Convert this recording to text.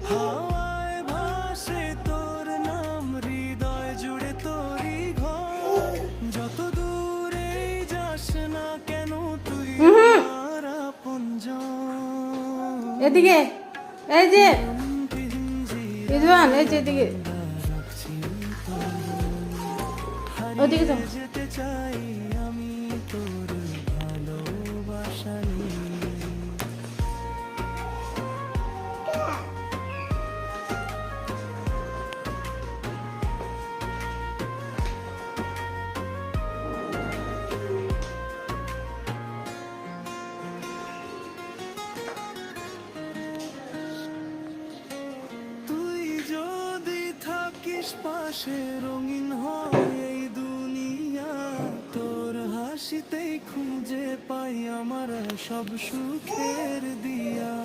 হাওয়ায় ভাসে তোর নাম, হৃদয় জুড়ে তোরই ঘর। যত দূরে যাস না কেন তুই আমার আপনজন। এদিকে এই যে রিজওয়ান, এই যে এদিকে ওদিকে যাও। যেতে চাই আমি তোর ভালোবাসা নিয়ে। তুই যদি থাকিস পাশে, রঙিন হয় এই দুনিয়া। তোর হাসিতেই খুঁজে পাই আমার সব সুখের দিয়া।